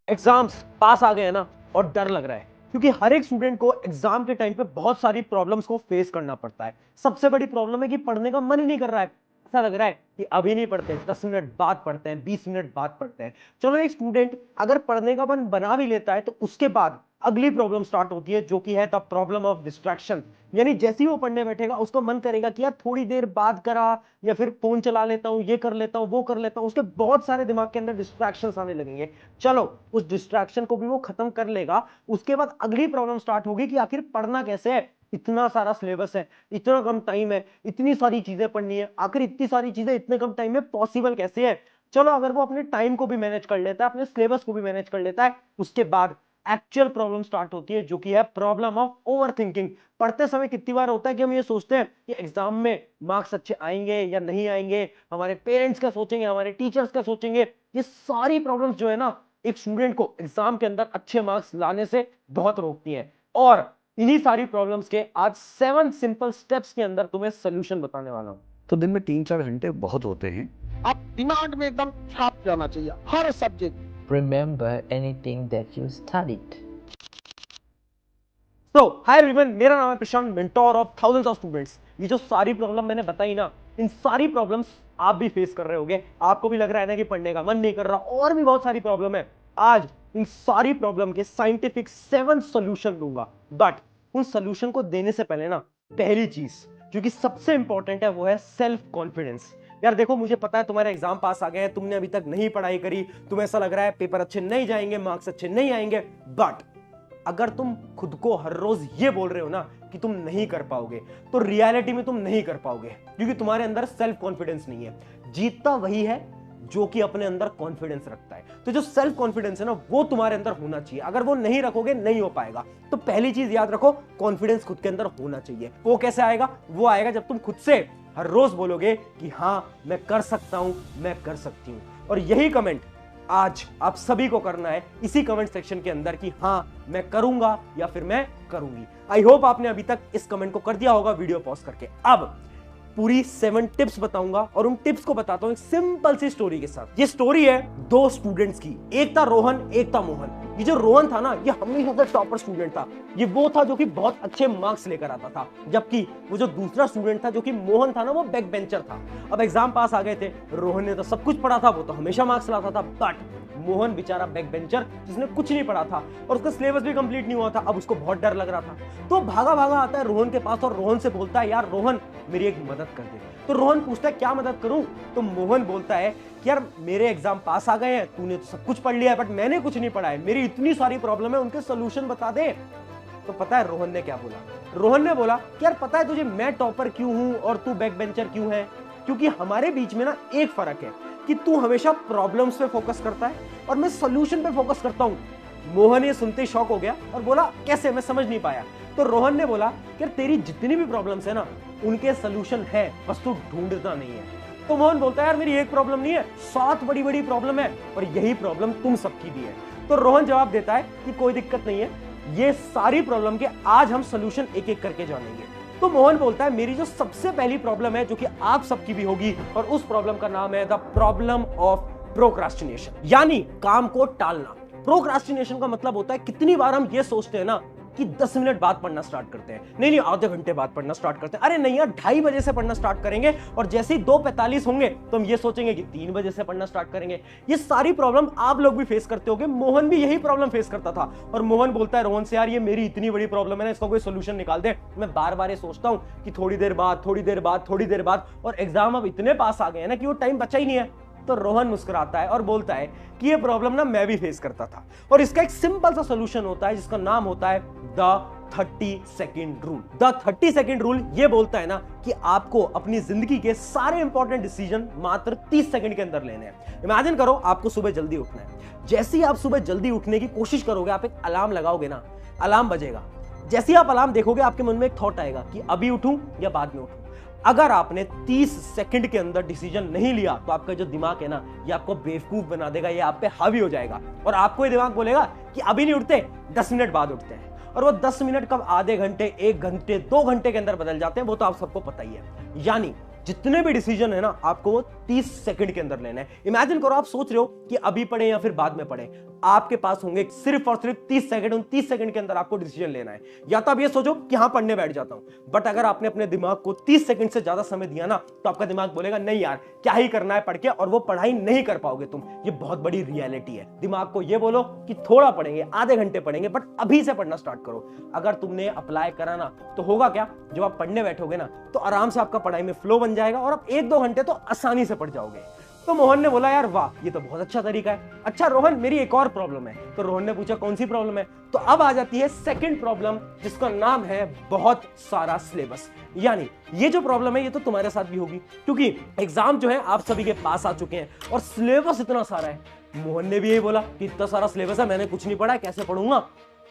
Exams पास आ गए हैं ना, और डर लग रहा है क्योंकि हर एक स्टूडेंट को एग्जाम के टाइम पे बहुत सारी प्रॉब्लम्स को फेस करना पड़ता है। सबसे बड़ी प्रॉब्लम है कि पढ़ने का मन ही नहीं कर रहा है। ऐसा लग रहा है कि अभी नहीं पढ़ते, 10 मिनट बाद पढ़ते हैं, 20 मिनट बाद पढ़ते हैं। चलो, एक स्टूडेंट अगर पढ़ने का मन बना भी लेता है तो उसके बाद अगली प्रॉब्लम स्टार्ट होती है, जो कि है द प्रॉब्लम ऑफ डिस्ट्रैक्शन। यानी जैसे ही वो पढ़ने बैठेगा उसको मन करेगा कि यार थोड़ी देर बाद करा, या फिर फोन चला लेता हूं, ये कर लेता हूं, वो कर लेता हूं। उसके बहुत सारे दिमाग के अंदर डिस्ट्रैक्शंस आने लगेंगे। चलो, उस डिस्ट्रैक्शन को भी वो खत्म कर लेगा। उसके बाद अगली प्रॉब्लम स्टार्ट होगी कि आखिर पढ़ना कैसे है। इतना सारा सिलेबस है, इतना कम टाइम है, इतनी सारी चीजें पढ़नी है, आखिर इतनी सारी चीजें इतने कम टाइम में पॉसिबल कैसे है। चलो, अगर वो अपने टाइम को भी मैनेज कर लेता है, अपने सिलेबस को भी मैनेज कर लेता है, उसके बाद एक्चुअल प्रॉब्लम स्टार्ट होती है, जो कि है प्रॉब्लम ऑफ ओवर थिंकिंग। पढ़ते समय कितनी बार होता है कि हम ये सोचते हैं कि एग्जाम में मार्क्स अच्छे आएंगे या नहीं आएंगे, हमारे पेरेंट्स क्या सोचेंगे, हमारे टीचर्स क्या सोचेंगे। ये सारी प्रॉब्लम्स जो है ना, एक स्टूडेंट को एग्जाम के अंदर अच्छे मार्क्स लाने से बहुत रोकती हैं। और इन्हीं सारी प्रॉब्लम्स के आज 7 सिंपल स्टेप्स के अंदर तुम्हें सोल्यूशन बताने वाला हूं। तो दिन में 3-4 घंटे बहुत होते हैं। आप दिमाग में एकदम छाप जाना चाहिए हर subject. Remember anything that you studied. Hi everyone, मेरा नाम है Prashant, mentor of thousands of students. ये जो सारी प्रॉब्लम मैंने बताई ना, इन सारी प्रॉब्लम्स आप भी फेस कर रहे होगे। आपको भी लग रहा है ना कि पढ़ने का मन नहीं कर रहा, और भी बहुत सारी प्रॉब्लम है। आज इन सारी प्रॉब्लम के साइंटिफिक 7 सॉल्यूशन दूंगा। बट उन सॉल्यूशन को देने से पहले ना, पहली चीज जो कि सबसे इंपॉर्टेंट है वो है सेल्फ कॉन्फिडेंस। यार देखो, मुझे पता है तुम्हारे एग्जाम पास आ गए हैं, तुमने अभी तक नहीं पढ़ाई करी, तुम्हें ऐसा लग रहा है पेपर अच्छे नहीं जाएंगे, मार्क्स अच्छे नहीं आएंगे। बट अगर तुम खुद को हर रोज ये बोल रहे हो ना कि तुम नहीं कर पाओगे, तो रियलिटी में तुम नहीं कर पाओगे, क्योंकि तुम्हारे अंदर सेल्फ कॉन्फिडेंस नहीं है। जीतता वही है जो कि अपने अंदर कॉन्फिडेंस रखता है। तो जो सेल्फ कॉन्फिडेंस है ना, वो तुम्हारे अंदर होना चाहिए। अगर वो नहीं रखोगे, नहीं हो पाएगा। तो पहली चीज याद रखो, कॉन्फिडेंस खुद के अंदर होना चाहिए। वो कैसे आएगा? वो आएगा जब तुम खुद से हर रोज बोलोगे कि हाँ, मैं कर सकता हूं, मैं कर सकती हूं। और यही कमेंट आज आप सभी को करना है इसी कमेंट सेक्शन के अंदर कि हाँ, मैं करूंगा या फिर मैं करूंगी। आई होप आपने अभी तक इस कमेंट को कर दिया होगा वीडियो पॉज करके। अब पूरी 7 टिप्स बताऊंगा, और उन टिप्स को बताता हूं एक सिंपल सी स्टोरी के साथ। ये स्टोरी है 2 स्टूडेंट्स की। एक था रोहन, एक था मोहन। ये जो रोहन था ना, ये हमेशा से टॉपर स्टूडेंट था। ये वो था जो कि बहुत अच्छे मार्क्स लेकर आता था, जबकि वो जो दूसरा स्टूडेंट था जो कि मोहन था ना, वो बैक बेंचर था। अब एग्जाम पास आ गए थे, रोहन ने तो सब कुछ पढ़ा था, वो तो हमेशा मार्क्स लाता था। बट मोहन बेचारा बैक बेंचर, जिसने कुछ नहीं पढ़ा था और उसका सिलेबस भी कंप्लीट नहीं हुआ था। अब उसको बहुत डर लग रहा था, तो भागा भागा आता है रोहन के पास और रोहन से बोलता है, यार रोहन, मेरी एक मदद कर दे। तो रोहन पूछता है, क्या मदद करूं? तो मोहन बोलता है कि यार, मेरे एग्जाम पास आ गए हैं, तूने तो सब कुछ पढ़ लिया है, बट मैंने कुछ नहीं पढ़ा है, मेरी इतनी सारी प्रॉब्लम है, उनके सोल्यूशन बता दे। तो पता है रोहन ने क्या बोला? रोहन ने बोला कि यार, पता है तुझे मैं टॉपर क्यों हूं और तू बैक बेंचर क्यों है? क्योंकि हमारे बीच में ना एक फर्क है कि तू हमेशा प्रॉब्लम्स पे फोकस करता है और मैं सोल्यूशन पे फोकस करता हूं। मोहन ये सुनते ही शॉक हो गया और बोला, कैसे? मैं समझ नहीं पाया। तो रोहन ने बोला कि यार, तेरी जितनी भी प्रॉब्लम्स है ना, उनके सोल्यूशन है, बस तू ढूंढता नहीं है। तो मोहन बोलता है, यार मेरी एक प्रॉब्लम नहीं है, 7 बड़ी बड़ी प्रॉब्लम है, और यही प्रॉब्लम तुम सबकी भी है। तो रोहन जवाब देता है कि कोई दिक्कत नहीं है, ये सारी प्रॉब्लम के आज हम सोल्यूशन एक एक करके जानेंगे। तो मोहन बोलता है, मेरी जो सबसे पहली प्रॉब्लम है, जो कि आप सबकी भी होगी, और उस प्रॉब्लम का नाम है द प्रॉब्लम ऑफ प्रोक्रास्टिनेशन, यानी काम को टालना। प्रोक्रास्टिनेशन का मतलब होता है कितनी बार हम ये सोचते हैं ना कि 10 मिनट बाद पढ़ना स्टार्ट करते हैं, नहीं आधे घंटे बाद पढ़ना स्टार्ट करते हैं, अरे नहीं यार 2:30 बजे से पढ़ना स्टार्ट करेंगे, और जैसे ही 2:45 होंगे तो हम ये सोचेंगे कि 3 बजे से पढ़ना स्टार्ट करेंगे। ये सारी प्रॉब्लम आप लोग भी फेस करते होंगे। मोहन भी यही प्रॉब्लम फेस करता था, और मोहन बोलता है रोहन से, यार ये मेरी इतनी बड़ी प्रॉब्लम है ना, इसका कोई सोल्यूशन निकाल दे। मैं बार बार ये सोचता हूं कि थोड़ी देर बाद, थोड़ी देर बाद, थोड़ी देर बाद, और एग्जाम अब इतने पास आ गए हैं ना कि वो टाइम बचा ही नहीं है। तो रोहन मुस्कुराता है और बोलता है कि ये प्रॉब्लम ना मैं भी फेस करता था, और इसका एक सिंपल सा सॉल्यूशन होता है जिसका नाम होता है the 30 second rule. The 30 second rule ये बोलता है ना कि आपको अपनी जिंदगी के सारे इंपॉर्टेंट डिसीजन मात्र 30 सेकंड के अंदर लेने हैं। इमेजिन करो, आपको सुबह जल्दी उठना है। जैसे ही आप सुबह जल्दी उठने की कोशिश करोगे, आप एक अलार्म लगाओगे ना, अलार्म बजेगा। जैसे ही आप अलार्म देखोगे, आपके मन में एक थॉट आएगा कि अभी उठूं या बाद में उठूं। अगर आपने 30 सेकंड के अंदर डिसीजन नहीं लिया, तो आपका जो दिमाग है ना, ये आपको बेवकूफ बना देगा, ये आप पे हावी हो जाएगा, और आपको ये दिमाग बोलेगा कि अभी नहीं उठते, 10 मिनट बाद उठते हैं। और वो 10 मिनट कब आधे घंटे, 1 घंटे, 2 घंटे के अंदर बदल जाते हैं, वो तो आप सबको पता ही है। यानी जितने भी डिसीजन है ना, आपको वो 30 सेकंड के अंदर लेना है। इमेजिन करो, आप सोच रहे हो कि अभी पढ़े या फिर बाद में पढ़े। आपके पास होंगे सिर्फ और सिर्फ 30 सेकंड। उन 30 सेकंड के अंदर आपको डिसीजन लेना है। या तो आप ये सोचो कि हाँ पढ़ने बैठ जाता हूं, बट अगर आपने अपने दिमाग को 30 सेकंड से ज्यादा समय दिया ना, तो आपका दिमाग बोलेगा नहीं यार क्या ही करना है पढ़ के, और वो पढ़ाई नहीं कर पाओगे तुम। ये बहुत बड़ी रियलिटी है। दिमाग को ये बोलो कि थोड़ा पढ़ेंगे, आधे घंटे पढ़ेंगे, बट अभी से पढ़ना स्टार्ट करो। अगर तुमने अप्लाई करा ना, तो होगा क्या, जब आप पढ़ने बैठोगे ना, तो आराम से आपका पढ़ाई में फ्लो बन जाएगा और आप 1-2 घंटे तो आसानी से पढ़ जाओगे। तो मोहन ने बोला यार वाह, ये तो बहुत अच्छा तरीका है। अच्छा रोहन, मेरी एक और प्रॉब्लम है। तो रोहन ने पूछा कौन सी प्रॉब्लम है। तो अब आ जाती है सेकंड प्रॉब्लम, जिसका नाम है बहुत सारा सिलेबस। यानी ये जो प्रॉब्लम है ये तो तुम्हारे साथ भी होगी, क्योंकि एग्जाम जो है आप सभी के पास आ चुके हैं और सिलेबस इतना सारा है। मोहन ने भी यही बोला कि इतना सारा सिलेबस है, मैंने कुछ नहीं पढ़ा, कैसे पढ़ूंगा।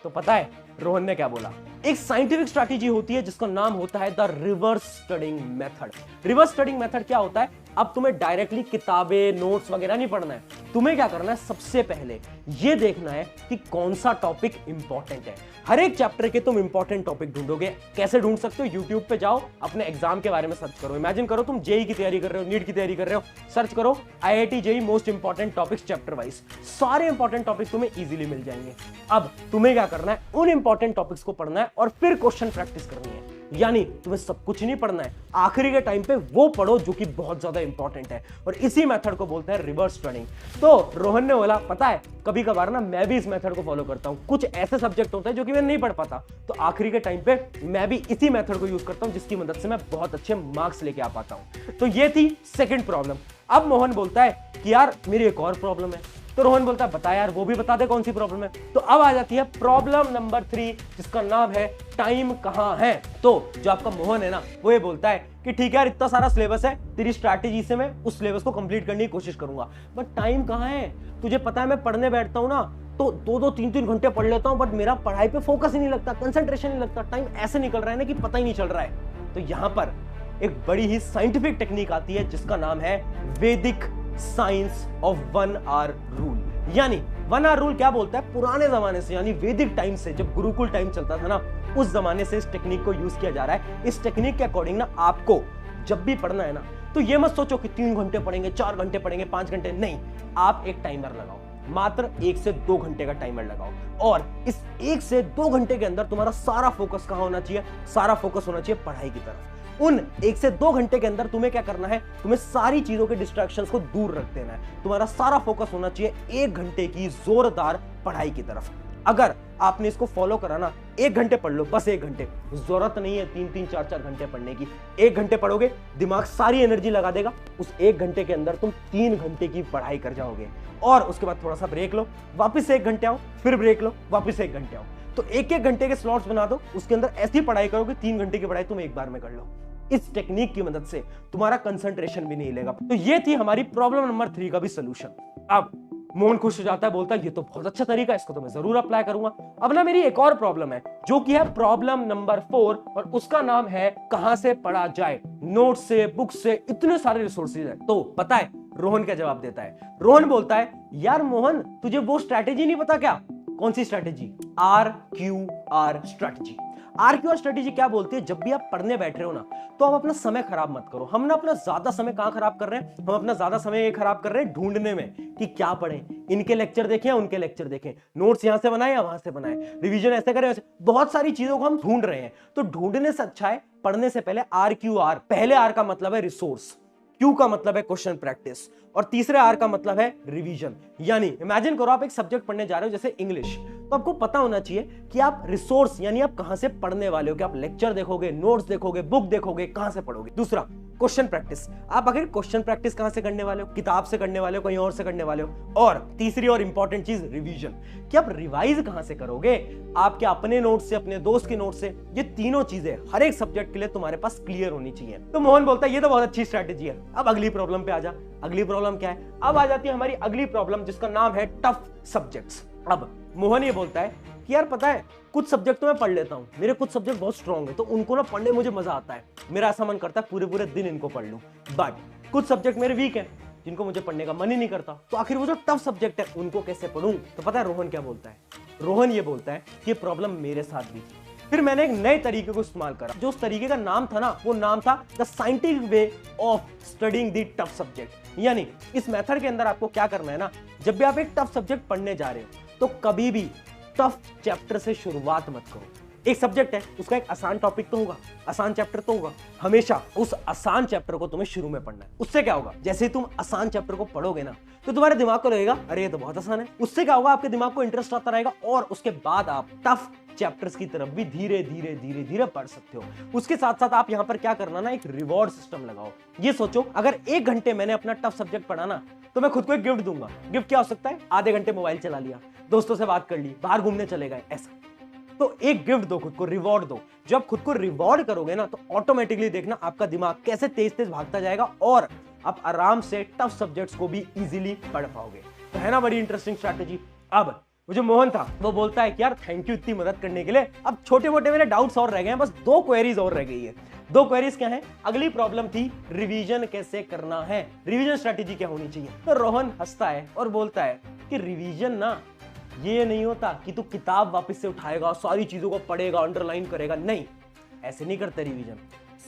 तो पता है रोहन ने क्या बोला, एक साइंटिफिक स्ट्रैटेजी होती है जिसका नाम होता है the reverse studying method. Reverse studying method क्या होता है, अब तुम्हें डायरेक्टली किताबें नोट्स वगैरह नहीं पढ़ना है। तुम्हें क्या करना है, सबसे पहले ये देखना है कि कौन सा टॉपिक इंपॉर्टेंट है। हर एक चैप्टर के तुम इंपॉर्टेंट टॉपिक ढूंढोगे। कैसे ढूंढ सकते हो, यूट्यूब पे जाओ, अपने एग्जाम के बारे में सर्च करो। इमेजिन करो तुम जेई की तैयारी कर रहे हो, नीट की तैयारी कर रहे हो, सर्च करो IIT JEE most important topics chapter wise. सारे इंपॉर्टेंट टॉपिक तुम्हें इजीली मिल जाएंगे। अब तुम्हें क्या करना है, उन इंपॉर्टेंट टॉपिक्स को पढ़ना है और फिर क्वेश्चन प्रैक्टिस करनी है। यानी तुम्हें सब कुछ नहीं पढ़ना है, आखिरी के टाइम पे वो पढ़ो जो कि बहुत ज्यादा इंपॉर्टेंट है, और इसी मेथड को बोलते हैं रिवर्स स्टडिंग। तो रोहन ने बोला पता है कभी कभार ना मैं भी इस मेथड को फॉलो करता हूं। कुछ ऐसे सब्जेक्ट होते हैं जो कि मैं नहीं पढ़ पाता, तो आखिरी के टाइम पे मैं भी इसी मेथड को यूज करता हूं, जिसकी मदद से मैं बहुत अच्छे मार्क्स लेके आ पाता हूं। तो ये थी सेकंड प्रॉब्लम। अब मोहन बोलता है कि यार मेरी एक और प्रॉब्लम है। तो रोहन बोलता है बता यार, वो भी बता दे कौन सी प्रॉब्लम है। तो अब आ जाती है प्रॉब्लम नंबर 3, जिसका नाम है टाइम कहां है। तो जो आपका मोहन है ना, वो ये बोलता है कि ठीक है यार इतना सारा सिलेबस है, तेरी स्ट्रैटेजी से मैं उस सिलेबस को कंप्लीट करने की कोशिश करूंगा, बट टाइम कहां है। तुझे पता है मैं पढ़ने बैठता हूं ना, तो 2-2, 3-3 घंटे पढ़ लेता हूं, बट मेरा पढ़ाई पे फोकस ही नहीं लगता, कंसंट्रेशन नहीं लगता। टाइम ऐसे निकल रहा है ना कि पता ही नहीं चल रहा है। तो यहां पर एक बड़ी ही साइंटिफिक टेक्निक आती है जिसका नाम है वैदिक साइंस ऑफ 1 आवर रूल। यानी 1 आवर रूल क्या बोलता है, पुराने जमाने से यानी वैदिक टाइम से, जब गुरुकुल टाइम चलता था ना, उस जमाने से इस टेक्निक को यूज किया जा रहा है। इस टेक्निक के अकॉर्डिंग ना आपको जब भी पढ़ना है ना, तो ये मत सोचो कि 3 घंटे पढ़ेंगे, 4 घंटे पढ़ेंगे, 5 घंटे, नहीं। आप एक टाइमर लगाओ, मात्र 1 से 2 घंटे का टाइमर लगाओ, और इस 1 से 2 घंटे के अंदर तुम्हारा सारा फोकस कहां होना चाहिए, सारा फोकस होना चाहिए पढ़ाई की तरफ। उन 1 से 2 घंटे के अंदर तुम्हें क्या करना है, तुम्हें सारी चीजों के डिस्ट्रैक्शंस को दूर रख देना है। तुम्हारा सारा फोकस होना चाहिए 1 घंटे की जोरदार पढ़ाई की तरफ। अगर आपने इसको फॉलो करा ना, 1 घंटे पढ़ लो, बस 1 घंटे, जरूरत नहीं है 3-3, 4-4 घंटे पढ़ने की। 1 घंटे पढ़ोगे, दिमाग सारी एनर्जी लगा देगा, उस 1 घंटे के अंदर तुम 3 घंटे की पढ़ाई कर जाओगे। और उसके बाद थोड़ा सा ब्रेक लो, वापस 1 घंटे आओ, फिर ब्रेक लो, वापस 1 घंटे आओ। तो 1-1 घंटे के स्लॉट्स बना दो, उसके अंदर ऐसी पढ़ाई करो कि 3 घंटे की पढ़ाई तुम एक बार में कर लो। इस टेक्निक की मदद से तुम्हारा कंसंट्रेशन भी नहीं लेगा। तो ये थी हमारी प्रॉब्लम नंबर 3 का भी सोल्यूशन। अब मोहन खुश हो जाता है, बोलता है ये तो बहुत अच्छा तरीका है, इसको तो मैं जरूर अप्लाई करूंगा। अब ना मेरी एक और प्रॉब्लम है, जो कि है प्रॉब्लम नंबर 4, और उसका नाम है कहां से पढ़ा जाए। नोट से, बुक से, इतने सारे रिसोर्सेज है। तो पता है रोहन क्या जवाब देता है। रोहन बोलता है यार मोहन, तुझे वो स्ट्रैटेजी नहीं पता क्या। कौन सी strategy, RQR strategy. RQR strategy क्या बोलती है, जब भी आप पढ़ने बैठ रहे हो ना, तो आप अपना समय खराब मत करो। हम ना अपना ज्यादा समय कहां खराब कर रहे हैं, हम अपना ज्यादा समय खराब कर रहे हैं ढूंढने में कि क्या पढ़ें। इनके लेक्चर देखें, उनके लेक्चर देखें, नोट्स यहां से बनाए या वहां से बनाए, रिवीजन ऐसे करें वैसे, बहुत सारी चीजों को हम ढूंढ रहे हैं। तो ढूंढने से अच्छा है पढ़ने से पहले RQR। पहले R का मतलब है रिसोर्स, Q का मतलब है क्वेश्चन प्रैक्टिस, और तीसरे R का मतलब है रिवीजन। यानी इमेजिन करो आप एक सब्जेक्ट पढ़ने जा रहे हो जैसे इंग्लिश, तो आपको पता होना चाहिए कि आप रिसोर्स यानी आप कहां से पढ़ने वाले हो, कि आप लेक्चर देखोगे, नोट्स देखोगे, बुक देखोगे, कहां से पढ़ोगे। दूसरा क्वेश्चन प्रैक्टिस, आप आखिर क्वेश्चन प्रैक्टिस कहां से करने वाले हो, किताब से करने वाले हो, कहीं और से करने वाले हो। और तीसरी और इंपॉर्टेंट चीज रिवीजन, कि आप रिवाइज कहां से करोगे, आपके अपने नोट से, अपने दोस्त के नोट से। ये तीनों चीजें हर एक सब्जेक्ट के लिए तुम्हारे पास क्लियर होनी चाहिए। तो मोहन बोलता है ये तो बहुत अच्छी स्ट्रैटेजी है। अब अगली प्रॉब्लम पे आ जा। अगली प्रॉब्लम क्या है, अब आ जाती है हमारी अगली प्रॉब्लम, जिसका नाम है टफ सब्जेक्ट्स। अब मोहन ये बोलता है कि यार पता है कुछ सब्जेक्ट तो मैं पढ़ लेता हूं, मेरे कुछ सब्जेक्ट बहुत स्ट्रांग है, तो उनको ना पढ़ने में मुझे मजा आता है, मेरा ऐसा मन करता है पूरे पूरे दिन इनको पढ़ लूं। बट कुछ सब्जेक्ट मेरे वीक है, जिनको मुझे पढ़ने का मन ही नहीं करता, तो आखिर वो जो टफ सब्जेक्ट है उनको कैसे पढ़ूं। तो पता है रोहन क्या बोलता है, रोहन ये बोलता है कि ये प्रॉब्लम मेरे साथ भी थी। फिर मैंने एक नए तरीके को इस्तेमाल करा, जो उस तरीके का नाम था ना, वो नाम था the scientific way of studying the tough subject. यानी इस मेथड के अंदर आपको क्या करना है ना, जब भी आप एक टफ सब्जेक्ट पढ़ने जा रहे हो, तो कभी भी टफ चैप्टर से शुरुआत मत करो। एक सब्जेक्ट है, उसका एक आसान टॉपिक तो होगा, आसान चैप्टर तो होगा। हमेशा उस आसान चैप्टर को तुम्हें शुरू में पढ़ना है। उससे क्या होगा, जैसे ही तुम आसान चैप्टर को पढ़ोगे ना, तो तुम्हारे दिमाग को लगेगा अरे ये तो बहुत आसान है। उससे क्या होगा, आपके दिमाग को इंटरेस्ट आता रहेगा और उसके बाद आप टफ चैप्टर्स की तरफ भी धीरे धीरे धीरे धीरे पढ़ सकते हो। उसके साथ साथ आप यहां पर क्या करना ना, एक रिवॉर्ड सिस्टम लगाओ। ये सोचो, अगर 1 घंटे मैंने अपना टफ सब्जेक्ट पढ़ा ना, तो मैं खुद को एक गिफ्ट दूंगा। गिफ्ट क्या हो सकता है, आधे घंटे मोबाइल चला लिया, दोस्तों से बात कर ली, बाहर घूमने चले गए, ऐसा। तो एक गिफ्ट दो खुद को, रिवॉर्ड दो। जब खुद को रिवॉर्ड करोगे ना, तो ऑटोमेटिकली देखना आपका दिमाग कैसे तेज तेज भागता जाएगा और आप आराम से टफ सब्जेक्ट्स को भी इजीली पढ़ पाओगे। तो है ना बड़ी इंटरेस्टिंग स्ट्रैटेजी। अब वो जो मोहन था, वो बोलता है कि यार थैंक यू इतनी मदद करने के लिए। अब छोटे मोटे मेरे डाउट्स और रह गए हैं, बस 2 क्वेरीज और रह गई है। 2 क्वेरीज क्या है, अगली प्रॉब्लम थी रिवीजन कैसे करना है, रिवीजन स्ट्रैटेजी क्या होनी चाहिए। तो रोहन हंसता है और बोलता है कि रिवीजन ना ये नहीं होता कि तू किताब वापस से उठाएगा, सारी चीजों को पढ़ेगा, अंडरलाइन करेगा। नहीं, ऐसे नहीं करते रिवीजन।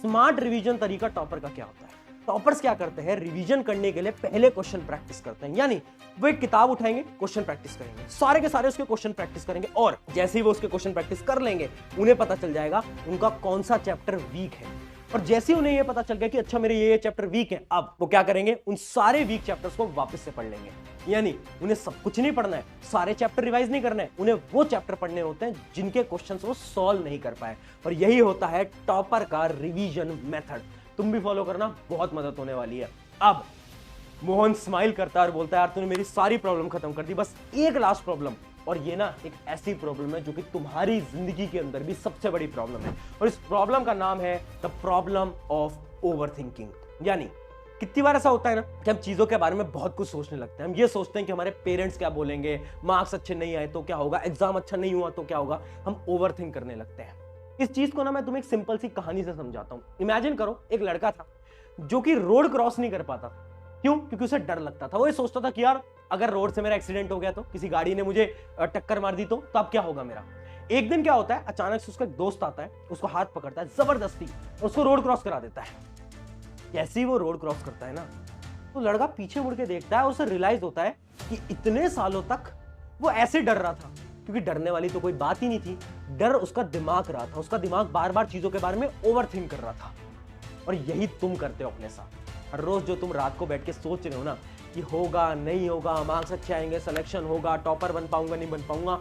स्मार्ट रिवीजन तरीका टॉपर का क्या होता है, टॉपर्स क्या करते हैं, रिवीजन करने के लिए पहले क्वेश्चन प्रैक्टिस करते हैं। यानी वो एक किताब उठाएंगे, क्वेश्चन प्रैक्टिस करेंगे, सारे के सारे उसके क्वेश्चन प्रैक्टिस करेंगे और जैसे ही वो उसके क्वेश्चन प्रैक्टिस कर लेंगे, उन्हें पता चल जाएगा उनका कौन सा चैप्टर वीक है। और जैसे ही उन्हें ये पता चल गया कि अच्छा मेरे ये चैप्टर वीक है, अब वो क्या करेंगे, उन सारे वीक चैप्टर्स को वापस से पढ़ लेंगे। यानी उन्हें सब कुछ नहीं पढ़ना है, सारे चैप्टर रिवाइज नहीं करना है, उन्हें वो चैप्टर पढ़ने होते हैं जिनके क्वेश्चंस वो सॉल्व नहीं कर पाए। और यही होता है टॉपर का रिवीजन मेथड। तुम भी फॉलो करना, बहुत मदद होने वाली है। अब मोहन स्माइल करता है और बोलता है यार तूने मेरी सारी प्रॉब्लम खत्म कर दी, बस एक लास्ट प्रॉब्लम। और ये ना एक ऐसी प्रॉब्लम है जो कि तुम्हारी जिंदगी के अंदर भी सबसे बड़ी प्रॉब्लम है, और इस प्रॉब्लम का नाम है द प्रॉब्लम ऑफ ओवरथिंकिंग। यानी कितनी बार ऐसा होता है ना कि हम चीजों के बारे में बहुत कुछ सोचने लगते हैं। हम ये सोचते हैं कि हमारे पेरेंट्स क्या बोलेंगे, मार्क्स अच्छे नहीं आए तो क्या होगा, एग्जाम अच्छा नहीं हुआ तो क्या होगा। हम ओवरथिंक करने लगते हैं। इस चीज को ना मैं तुम्हें एक सिंपल सी कहानी से समझाता हूं। इमेजिन करो, एक लड़का था जो कि रोड क्रॉस नहीं कर पाता। क्यों? क्योंकि उसे डर लगता था। वो ये सोचता था कि यार अगर रोड से मेरा एक्सीडेंट हो गया तो, किसी गाड़ी ने मुझे टक्कर मार दी तो अब क्या होगा मेरा। एक दिन क्या होता है, अचानक से उसका एक दोस्त आता है, उसको हाथ पकड़ता है जबरदस्ती, उसको रोड क्रॉस करा देता है। जैसे ही वो रोड क्रॉस करता है ना, तो लड़का पीछे मुड़ के देखता है और उसे रियलाइज होता है कि इतने सालों तक वो ऐसे डर रहा था, क्योंकि डरने वाली तो कोई बात ही नहीं थी। डर उसका दिमाग रहा था, उसका दिमाग बार बार चीजों के बारे में ओवरथिंक कर रहा था। और यही तुम करते हो अपने साथ। हर रोज जो तुम रात को बैठ के सोच रहे हो ना कि होगा नहीं होगा, मार्क्स अच्छे आएंगे, सिलेक्शन होगा, टॉपर बन पाऊंगा नहीं बन पाऊंगा,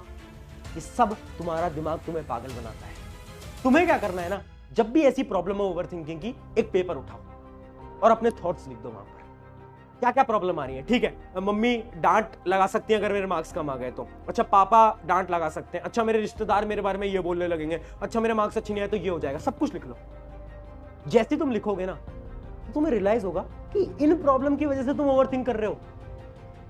ये सब तुम्हारा दिमाग तुम्हें पागल बनाता है। तुम्हें क्या करना है ना, जब भी ऐसी प्रॉब्लम हो ओवरथिंकिंग की, एक पेपर उठाओ और अपने थॉट्स लिख दो वहां पर। क्या क्या प्रॉब्लम आ रही है, ठीक है, मम्मी डांट लगा सकती है अगर मेरे मार्क्स कम आ गए तो, अच्छा पापा डांट लगा सकते हैं, अच्छा मेरे रिश्तेदार मेरे बारे में ये बोलने लगेंगे, अच्छा मेरे मार्क्स अच्छे नहीं आए तो ये हो जाएगा। सब कुछ लिख लो। जैसे तुम लिखोगे ना, तो तुम्हें रियलाइज होगा कि इन प्रॉब्लम की वजह से तुम ओवरथिंक कर रहे हो,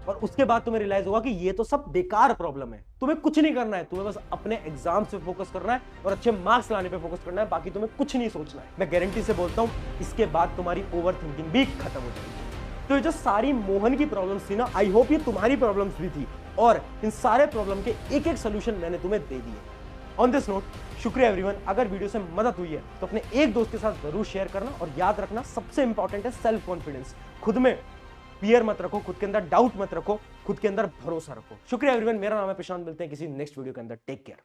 और उसके बाद तुम्हें रियलाइज होगा कि ये तो सब बेकार प्रॉब्लम है। तुम्हें कुछ नहीं करना है, तुम्हें बस अपने एग्जाम पे फोकस करना है और अच्छे मार्क्स लाने पे फोकस करना है, बाकी तुम्हें कुछ नहीं सोचना है। मैं गारंटी से बोलता हूं, इसके बाद तुम्हारी ओवरथिंकिंग भी खत्म हो जाएगी। तो ये जो सारी मोहन की प्रॉब्लम्स थी ना, आई होप ये तुम्हारी प्रॉब्लम्स भी थी, और इन सारे प्रॉब्लम के एक एक सोल्यूशन मैंने तुम्हें दे दिए। ऑन दिस नोट, शुक्रिया एवरीवन। अगर वीडियो से मदद हुई है तो अपने एक दोस्त के साथ जरूर शेयर करना, और याद रखना सबसे इंपॉर्टेंट है सेल्फ कॉन्फिडेंस। खुद में फियर मत रखो, खुद के अंदर डाउट मत रखो, खुद के अंदर भरोसा रखो। शुक्रिया एवरीवन। मेरा नाम है प्रशांत, मिलते हैं किसी नेक्स्ट वीडियो के अंदर। Take care.